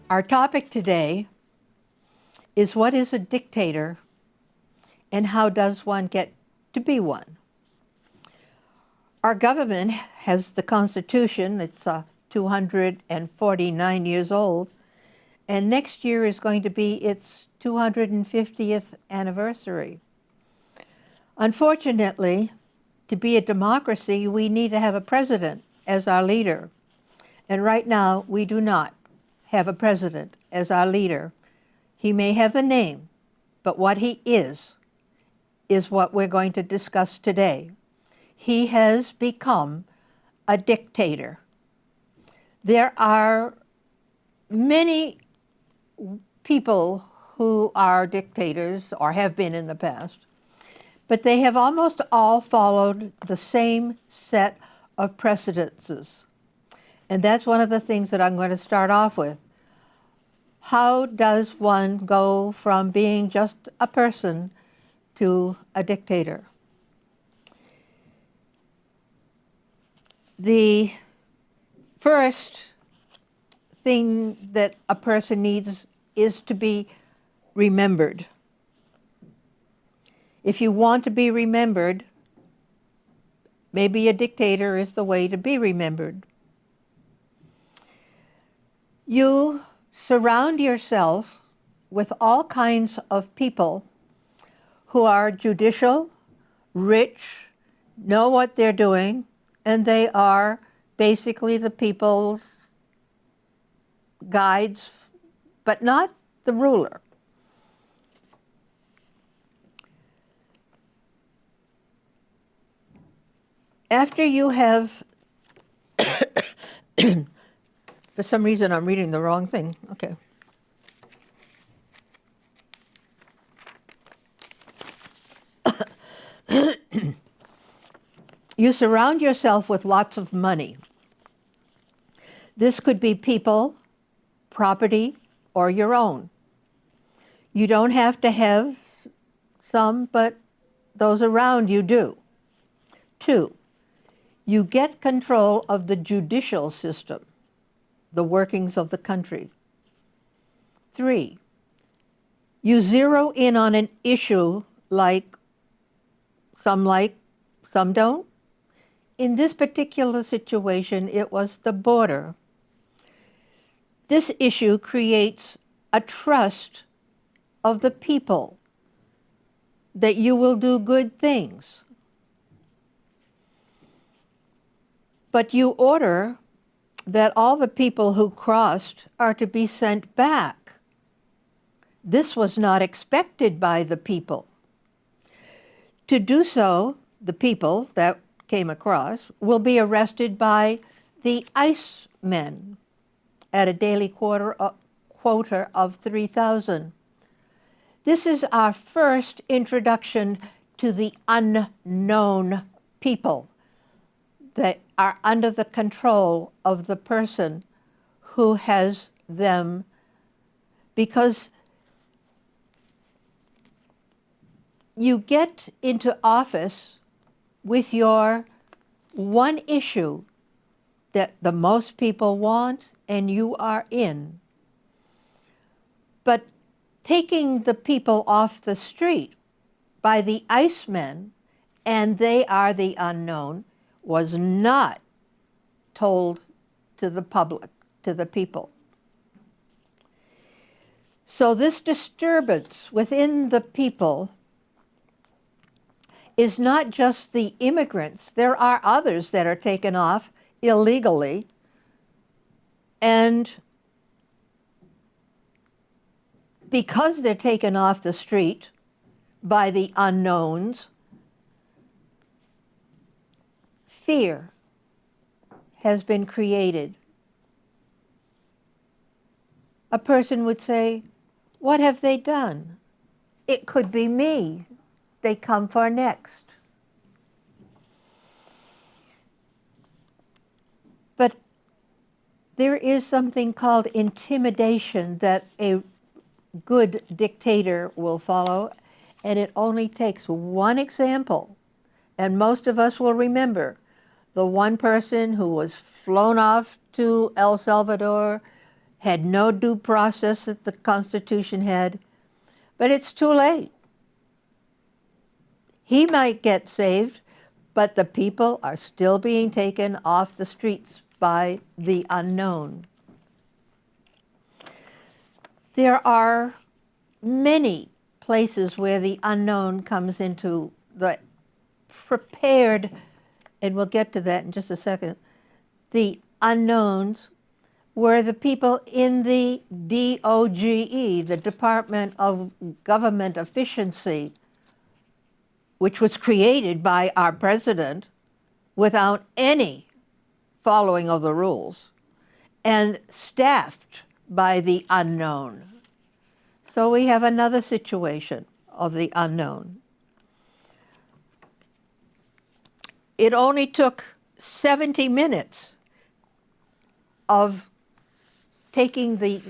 Our topic today is what is a dictator and how does one get to be one? Our government has the Constitution. It's 249 years old, and next year is going to be its 250th anniversary. Unfortunately, to be a democracy, we need to have a president as our leader. And right now, we do not have a president as our leader. He may have the name, but what he is what we're going to discuss today. He has become a dictator. There are many people who are dictators or have been in the past, but they have almost all followed the same set of precedences. And that's one of the things that I'm going to start off with. How does one go from being just a person to a dictator? The first thing that a person needs is to be remembered. If you want to be remembered, maybe a dictator is the way to be remembered. You surround yourself with all kinds of people who are judicial, rich, know what they're doing, and they are basically the people's guides, but not the ruler. After you have, for some reason I'm reading the wrong thing, okay. You surround yourself with lots of money. This could be people, property, or your own. You don't have to have some, but those around you do. 2, you get control of the judicial system, the workings of the country. 3, you zero in on an issue like, some don't. In this particular situation, it was the border. This issue creates a trust of the people that you will do good things. But you order that all the people who crossed are to be sent back. This was not expected by the people. To do so, the people that came across will be arrested by the ICE men at a daily quota of 3,000. This is our first introduction to the unknown people that are under the control of the person who has them, because you get into office with your one issue that the most people want and you are in. But taking the people off the street by the ICE men, and they are the unknown, was not told to the public, to the people. So this disturbance within the people is not just the immigrants. There are others that are taken off illegally, and because they're taken off the street by the unknowns, fear has been created. A person would say, what have they done? It could be me. They come for next. But there is something called intimidation that a good dictator will follow, and it only takes one example, and most of us will remember the one person who was flown off to El Salvador, had no due process that the Constitution had, but it's too late. He might get saved, but the people are still being taken off the streets by the unknown. There are many places where the unknown comes into the prepared, and we'll get to that in just a second. The unknowns were the people in the DOGE, the Department of Government Efficiency, which was created by our president without any following of the rules, and staffed by the unknown. So we have another situation of the unknown. It only took 70 minutes of taking the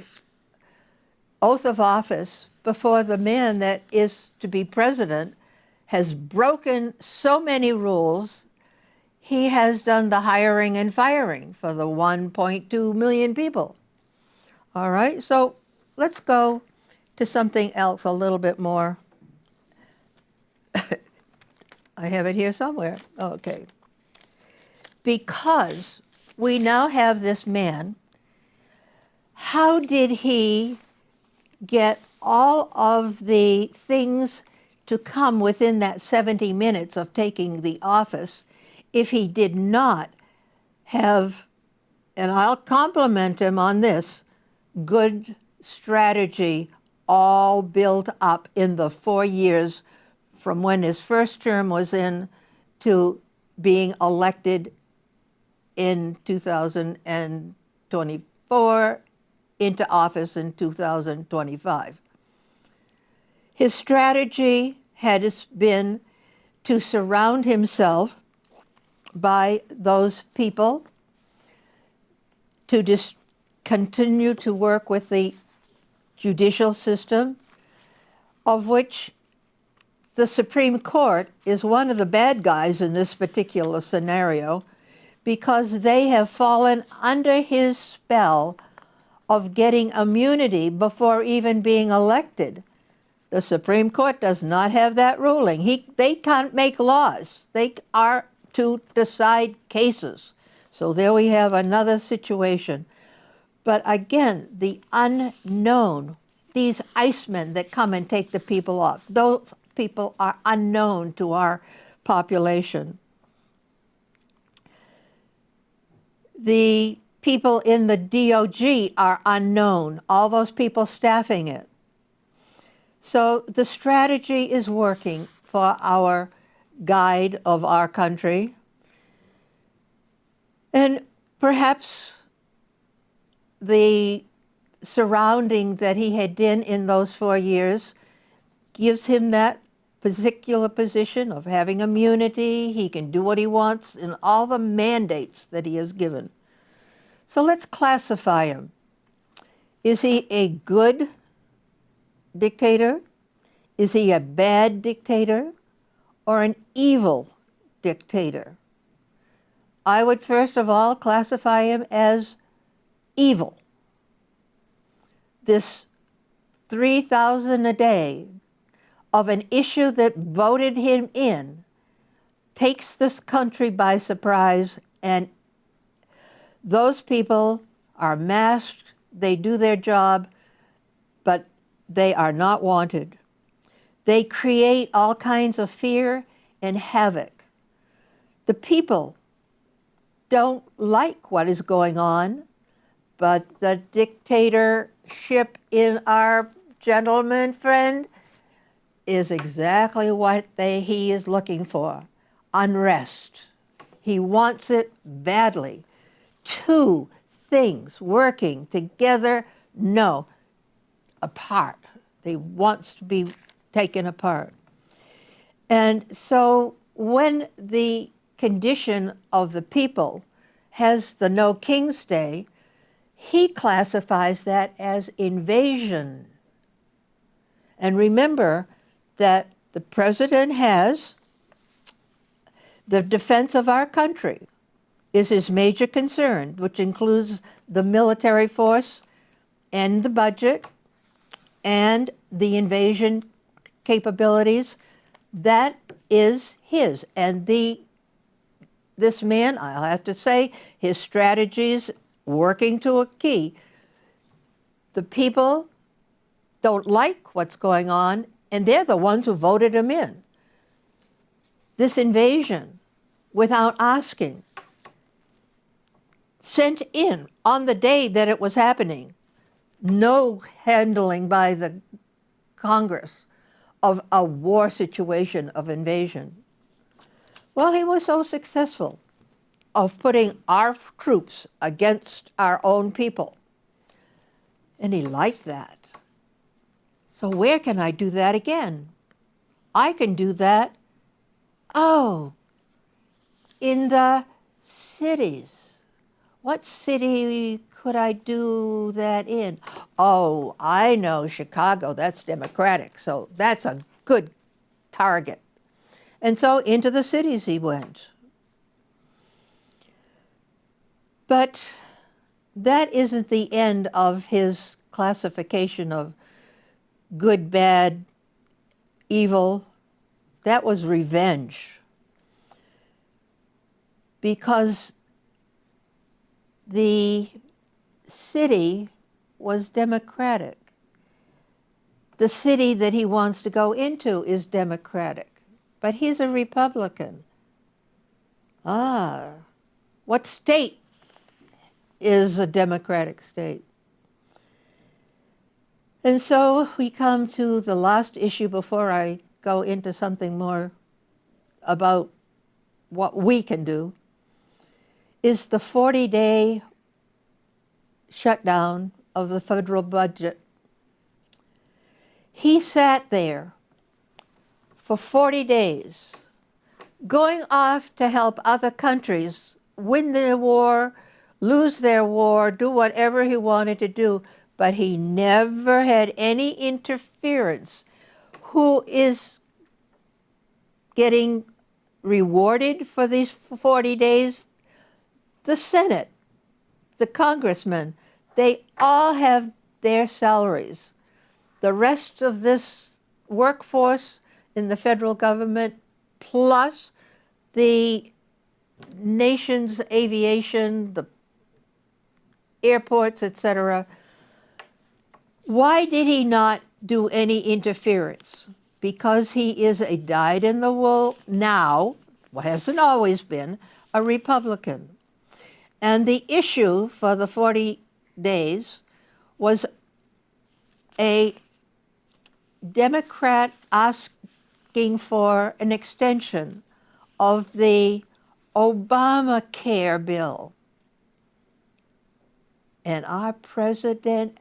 oath of office before the man that is to be president has broken so many rules. He has done the hiring and firing for the 1.2 million people. All right, so let's go to something else a little bit more. I have it here somewhere. Okay. Because we now have this man, how did he get all of the things to come within that 70 minutes of taking the office if he did not have, and I'll compliment him on this, good strategy all built up in the 4 years from when his first term was in to being elected in 2024 into office in 2025. His strategy has been to surround himself by those people, to continue to work with the judicial system, of which the Supreme Court is one of the bad guys in this particular scenario, because they have fallen under his spell of getting immunity before even being elected. The Supreme Court does not have that ruling. They can't make laws. They are to decide cases. So there we have another situation. But again, the unknown, these icemen that come and take the people off, those people are unknown to our population. The people in the DOG are unknown, all those people staffing it. So the strategy is working for our guide of our country. And perhaps the surrounding that he had been in those 4 years gives him that particular position of having immunity. He can do what he wants in all the mandates that he has given. So let's classify him. Is he a good dictator? Is he a bad dictator? Or an evil dictator? I would first of all classify him as evil. This 3,000 a day of an issue that voted him in takes this country by surprise, and those people are masked, they do their job, but they are not wanted. They create all kinds of fear and havoc. The people don't like what is going on, but the dictatorship in our gentleman friend is exactly what he is looking for. Unrest. He wants it badly. Two things working together, no, apart. They want to be taken apart. And so when the condition of the people has the No King's Day, he classifies that as invasion. And remember that the president has the defense of our country is his major concern, which includes the military force, and the budget and the invasion capabilities, that is his. And this man, I'll have to say, his strategies working to a key. The people don't like what's going on, and they're the ones who voted him in. This invasion, without asking, sent in on the day that it was happening, no handling by the Congress of a war situation of invasion. Well, he was so successful of putting our troops against our own people. And he liked that. So where can I do that again? I can do that, in the cities. What city could I do that in? Oh, I know Chicago, that's Democratic, so that's a good target. And so into the cities he went. But that isn't the end of his classification of good, bad, evil. That was revenge. Because the city was Democratic. The city that he wants to go into is Democratic, but he's a Republican. What state is a Democratic state? And so we come to the last issue before I go into something more about what we can do, is the 40-day shutdown of the federal budget. He sat there for 40 days, going off to help other countries win their war, lose their war, do whatever he wanted to do, but he never had any interference. Who is getting rewarded for these 40 days? The Senate, the congressmen, they all have their salaries. The rest of this workforce in the federal government, plus the nation's aviation, the airports, etc. Why did he not do any interference? Because he is a dyed-in-the-wool now, hasn't always been, a Republican. And the issue for the 40 days was a Democrat asking for an extension of the Obamacare bill. And our president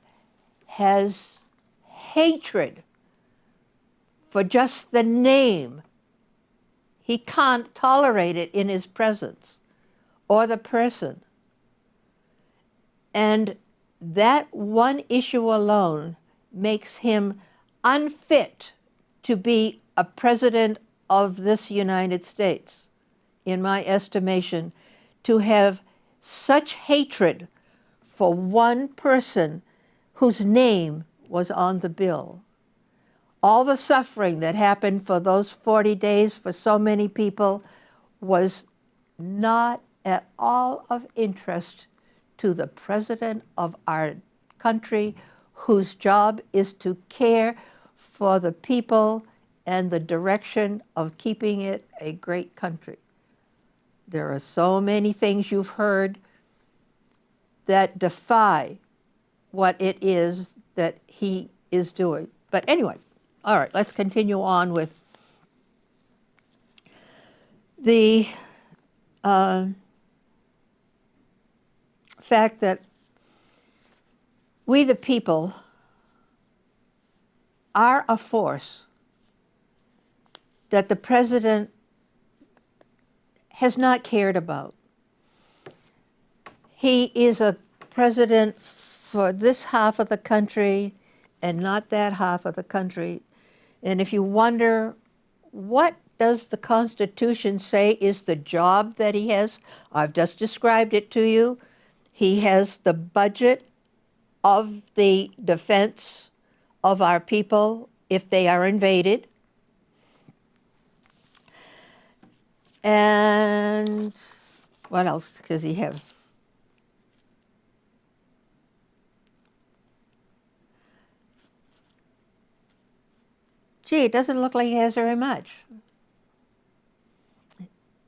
has hatred for just the name. He can't tolerate it in his presence or the person. And that one issue alone makes him unfit to be a president of this United States, in my estimation, to have such hatred for one person whose name was on the bill. All the suffering that happened for those 40 days for so many people was not at all of interest to the president of our country, whose job is to care for the people and the direction of keeping it a great country. There are so many things you've heard that defy what it is that he is doing. But anyway, all right, let's continue on with the fact that we the people are a force that the president has not cared about. He is a president for this half of the country and not that half of the country. And if you wonder, what does the Constitution say is the job that he has? I've just described it to you. He has the budget of the defense of our people if they are invaded. And what else does he have? Gee, it doesn't look like he has very much.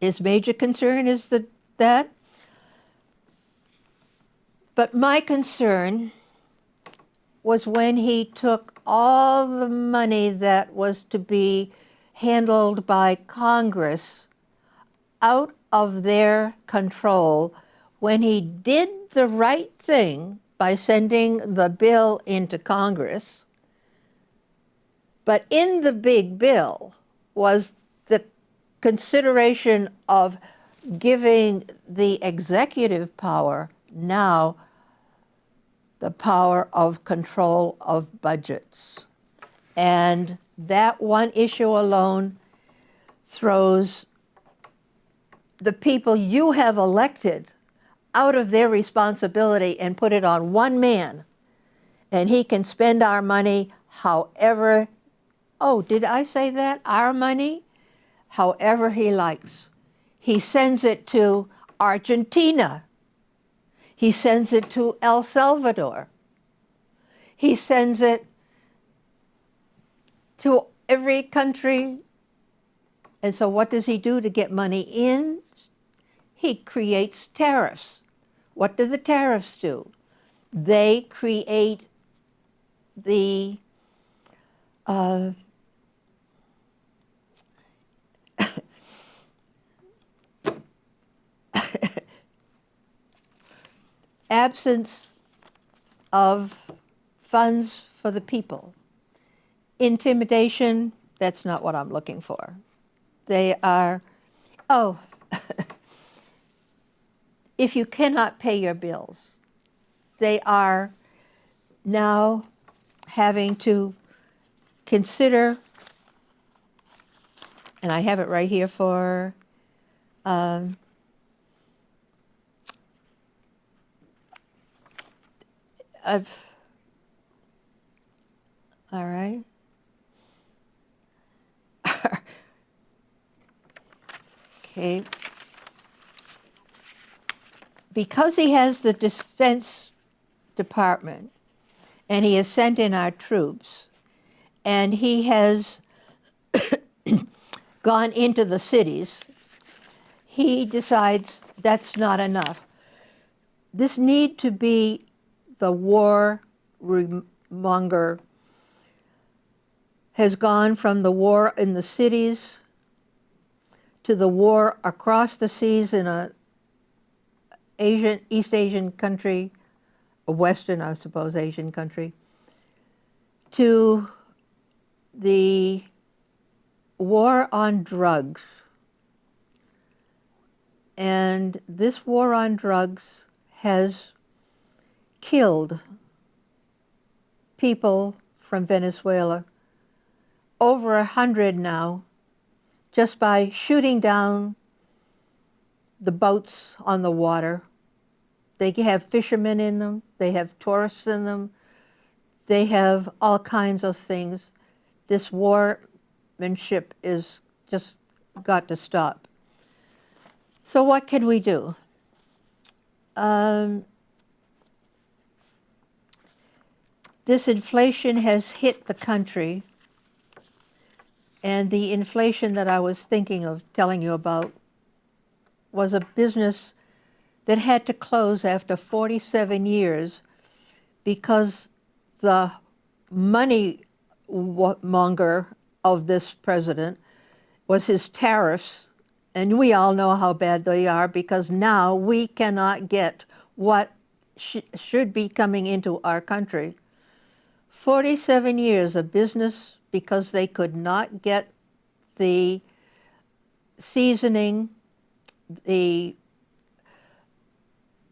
His major concern is that. But my concern was when he took all the money that was to be handled by Congress out of their control, when he did the right thing by sending the bill into Congress. But in the big bill was the consideration of giving the executive power now the power of control of budgets. And that one issue alone throws the people you have elected out of their responsibility and put it on one man. And he can spend our money however, oh, did I say that? Our money? However he likes. He sends it to Argentina. He sends it to El Salvador. He sends it to every country. And so what does he do to get money in? He creates tariffs. What do the tariffs do? They create the absence of funds for the people. Intimidation, that's not what I'm looking for. They are, oh, if you cannot pay your bills, they are now having to consider, and I have it right here for all right. Okay. Because he has the Defense Department and he has sent in our troops and he has gone into the cities, he decides that's not enough. This need to be the warmonger has gone from the war in the cities to the war across the seas in a East Asian country, a Western, I suppose, Asian country, to the war on drugs. And this war on drugs has killed people from Venezuela, over 100 now, just by shooting down the boats on the water. They have fishermen in them, they have tourists in them, they have all kinds of things. This warmanship is just got to stop. So what can we do? This inflation has hit the country, and the inflation that I was thinking of telling you about was a business that had to close after 47 years because the money monger of this president was his tariffs, and we all know how bad they are because now we cannot get what should be coming into our country. 47 years of business because they could not get the seasoning, the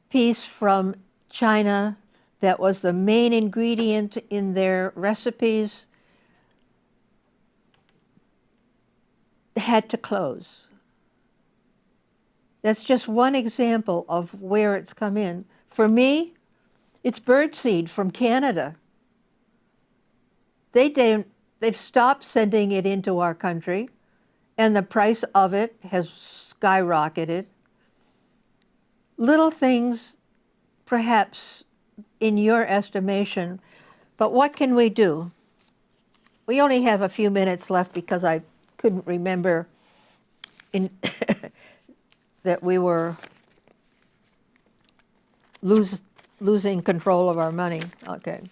piece from China that was the main ingredient in their recipes, had to close. That's just one example of where it's come in. For me, It's birdseed from Canada. They've stopped sending it into our country, and the price of it has skyrocketed. Little things, perhaps, in your estimation, but what can we do? We only have a few minutes left because I couldn't remember that we were losing control of our money. Okay.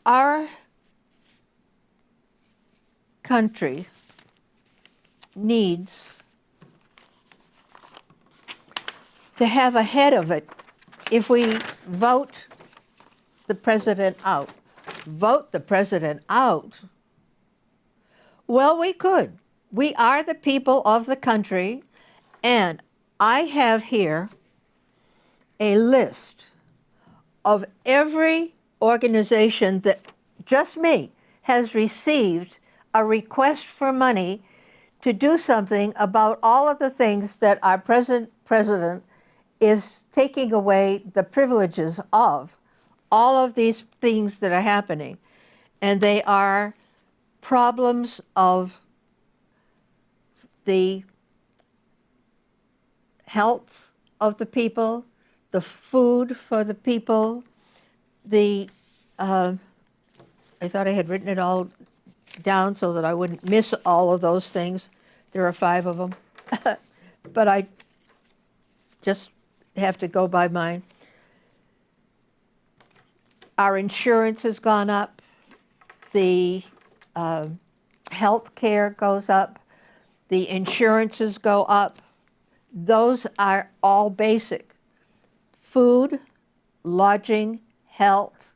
Our country needs to have a head of it if we vote the president out. Vote the president out? Well, we could. We are the people of the country, and I have here a list of every organization that, just me, has received a request for money to do something about all of the things that our present president is taking away the privileges of, all of these things that are happening. And they are problems of the health of the people, the food for the people, I thought I had written it all down so that I wouldn't miss all of those things. There are 5 of them. But I just have to go by mine. Our insurance has gone up. The health care goes up. The insurances go up. Those are all basic. Food, lodging, health,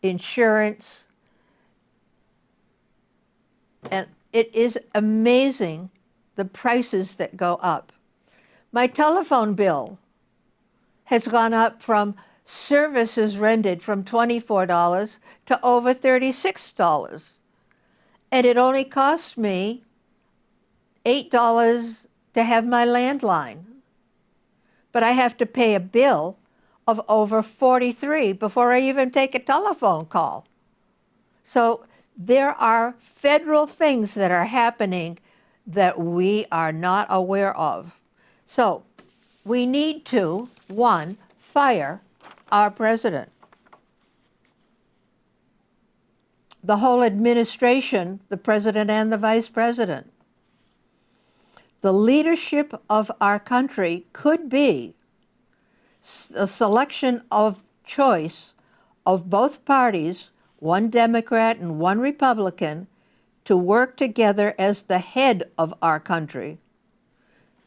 insurance. And it is amazing the prices that go up. My telephone bill has gone up from services rendered from $24 to over $36. And it only cost me $8 to have my landline. But I have to pay a bill of over $43 before I even take a telephone call. So there are federal things that are happening that we are not aware of. So we need to, 1, fire our president. The whole administration, the president and the vice president. The leadership of our country could be a selection of choice of both parties, one Democrat and one Republican, to work together as the head of our country.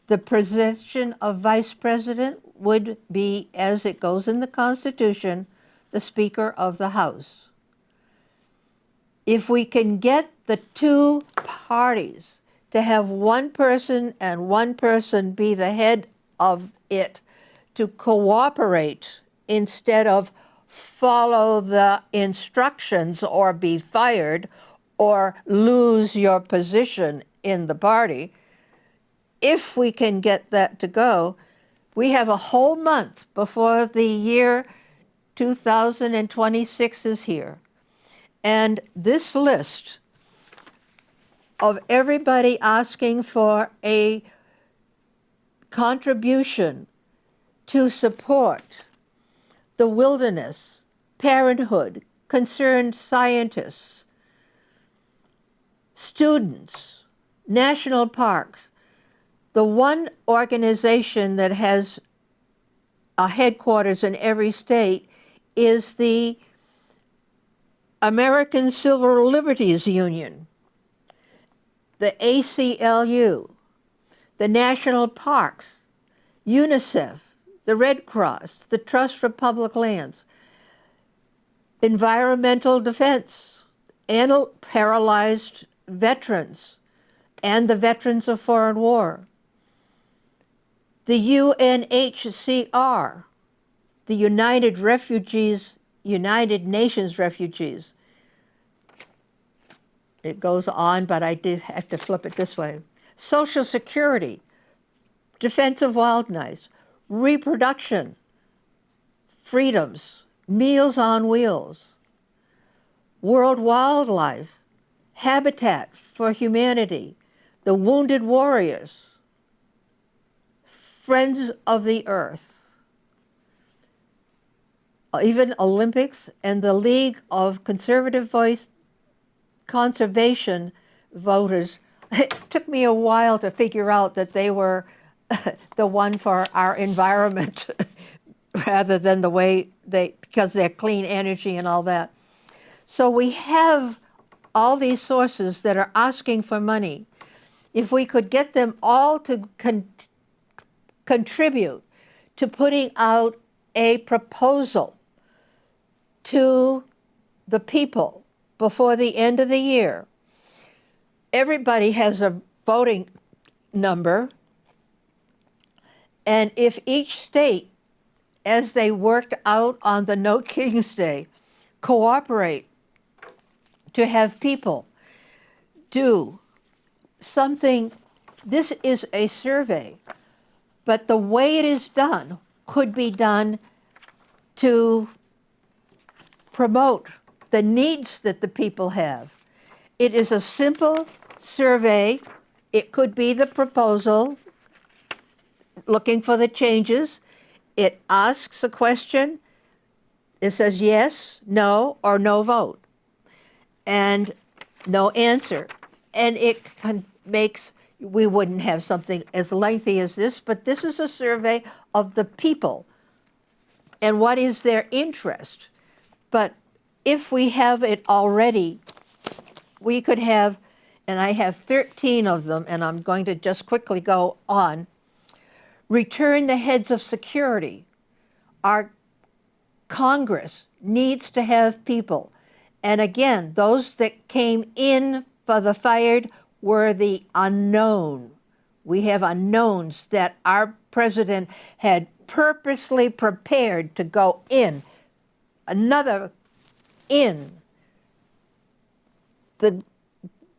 The position of vice president would be, as it goes in the Constitution, the Speaker of the House. If we can get the 2 parties to have one person and one person be the head of it, to cooperate instead of follow the instructions or be fired or lose your position in the party, if we can get that to go, we have a whole month before the year 2026 is here. And this list of everybody asking for a contribution to support the wilderness, parenthood, concerned scientists, students, national parks. The one organization that has a headquarters in every state is the American Civil Liberties Union, the ACLU, the national parks, UNICEF, the Red Cross, the Trust for Public Lands, Environmental Defense, and paralyzed veterans, and the veterans of foreign war, the UNHCR, the United Nations Refugees. It goes on, but I did have to flip it this way. Social Security, Defense of Wildlife, Reproduction, freedoms, Meals on Wheels, World Wildlife, Habitat for Humanity, the Wounded Warriors, Friends of the Earth, even Olympics and the League of Conservative Voice Conservation Voters. It took me a while to figure out that they were the one for our environment rather than the way because they're clean energy and all that. So we have all these sources that are asking for money. If we could get them all to contribute to putting out a proposal to the people before the end of the year. Everybody has a voting number, and if each state, as they worked out on the No King's Day, cooperate to have people do something. This is a survey, but the way it is done could be done to promote the needs that the people have. It is a simple survey. It could be the proposal, looking for the changes. It asks a question. It says yes, no, or no vote, and no answer. And it makes, we wouldn't have something as lengthy as this, but this is a survey of the people and what is their interest. But if we have it already, we could have, and I have 13 of them, and I'm going to just quickly go on. Return the heads of security. Our Congress needs to have people. And again, those that came in for the fired were the unknown. We have unknowns that our president had purposely prepared to go in. Another in. The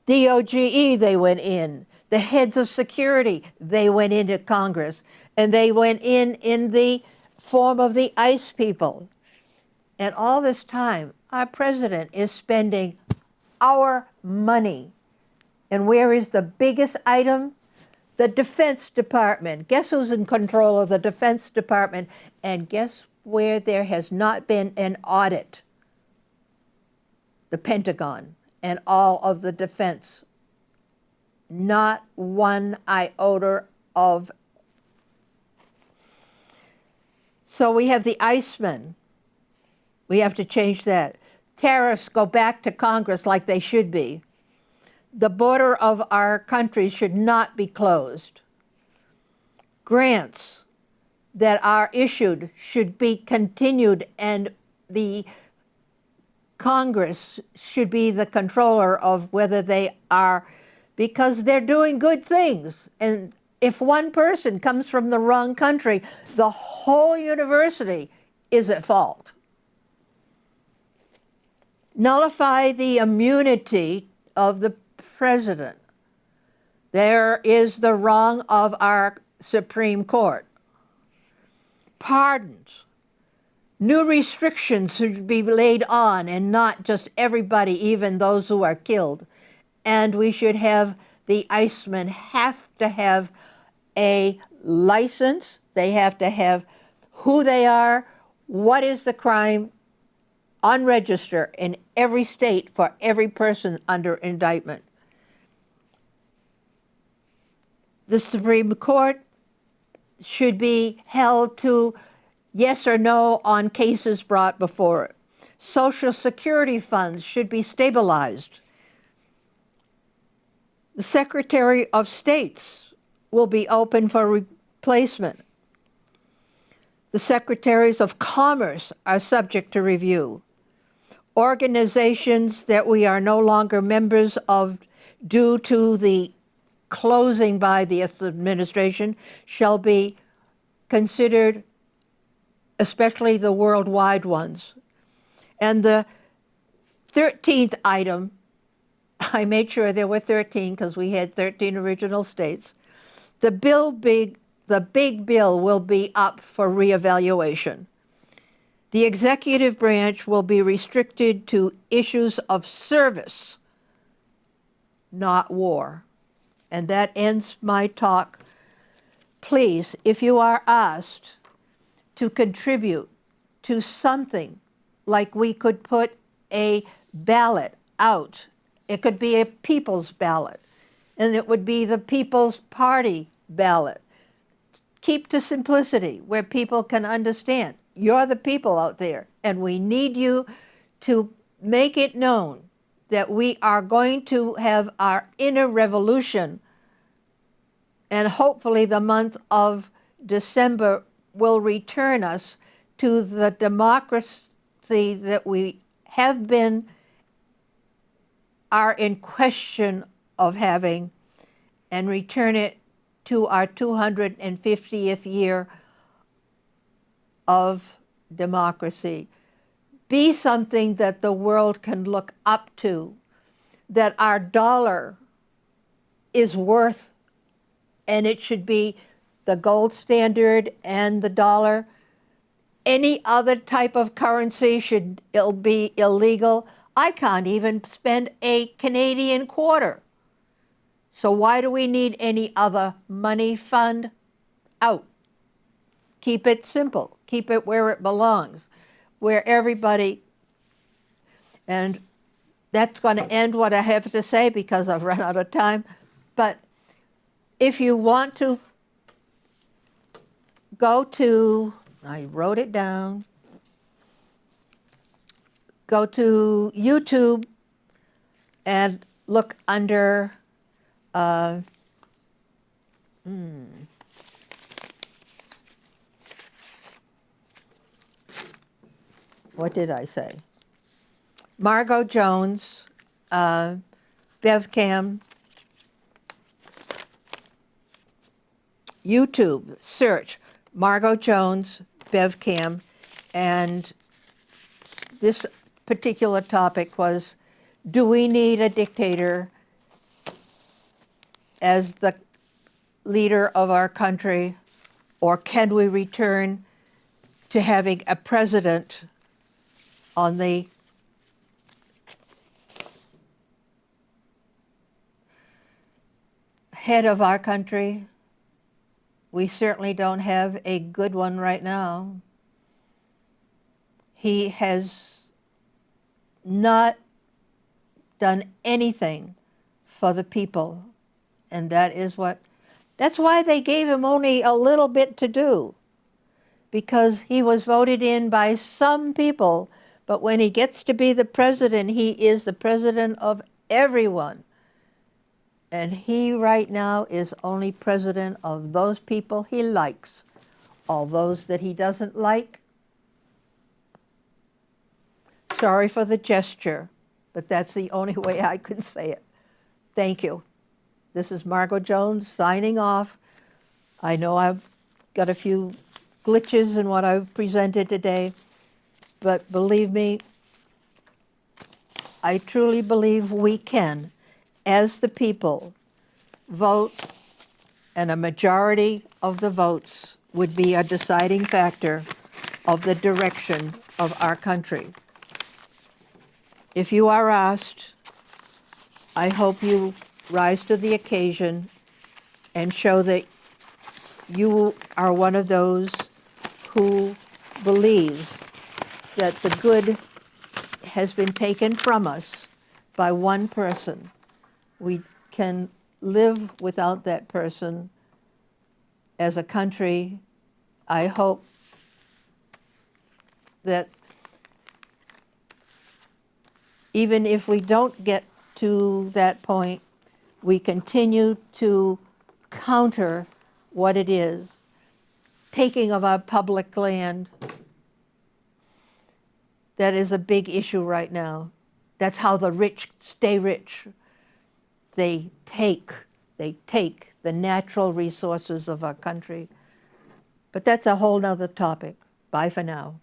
DOGE, they went in. The heads of security, they went into Congress. And they went in the form of the ICE people. And all this time, our president is spending our money. And where is the biggest item? The Defense Department. Guess who's in control of the Defense Department? And guess where there has not been an audit? The Pentagon and all of the defense. Not one iota of. So we have the Iceman. We have to change that. Tariffs go back to Congress like they should be. The border of our country should not be closed. Grants that are issued should be continued, and the Congress should be the controller of whether they are, because they're doing good things. And if one person comes from the wrong country, the whole university is at fault. Nullify the immunity of the president. There is the wrong of our Supreme Court. Pardons. New restrictions should be laid on, and not just everybody, even those who are killed. And we should have the Icemen have to have a license. They have to have who they are, what is the crime, unregister in every state for every person under indictment. The Supreme Court should be held to yes or no on cases brought before it. Social Security funds should be stabilized. The Secretary of States will be open for replacement. The Secretaries of Commerce are subject to review. Organizations that we are no longer members of due to the closing by the administration shall be considered, especially the worldwide ones. And the 13th item, I made sure there were 13 because we had 13 original states. The big bill will be up for reevaluation. The executive branch will be restricted to issues of service, not war. And that ends my talk. Please, if you are asked to contribute to something, like we could put a ballot out, it could be a people's ballot, and it would be the People's Party ballot. Keep to simplicity where people can understand. You're the people out there, and we need you to make it known that we are going to have our inner revolution, and hopefully the month of December will return us to the democracy that we have been, are in question of having, and return it to our 250th year of democracy. Be something that the world can look up to, that our dollar is worth, and it should be the gold standard and the dollar. Any other type of currency should be illegal. I can't even spend a Canadian quarter. So why do we need any other money fund? Out. Keep it simple. Keep it where it belongs, where everybody, and that's going to end what I have to say because I've run out of time. But if you want to go to, I wrote it down, go to YouTube and look under what did I say? Margot Jones, BevCam, YouTube, search Margot Jones, BevCam, and this particular topic was, do we need a dictator as the leader of our country, or can we return to having a president on the head of our country? We certainly don't have a good one right now. He has not done anything for the people, and that's why they gave him only a little bit to do, because he was voted in by some people, but when he gets to be the president, he is the president of everyone. And he right now is only president of those people he likes. All those that he doesn't like, sorry for the gesture, but that's the only way I could say it. Thank you. This is Margot Jones signing off. I know I've got a few glitches in what I've presented today, but believe me, I truly believe we can, as the people, vote, and a majority of the votes would be a deciding factor of the direction of our country. If you are asked, I hope you rise to the occasion and show that you are one of those who believes that the good has been taken from us by one person. We can live without that person as a country. I hope that even if we don't get to that point, we continue to counter what it is, taking of our public land. That is a big issue right now. That's how the rich stay rich. They take the natural resources of our country. But that's a whole nother topic. Bye for now.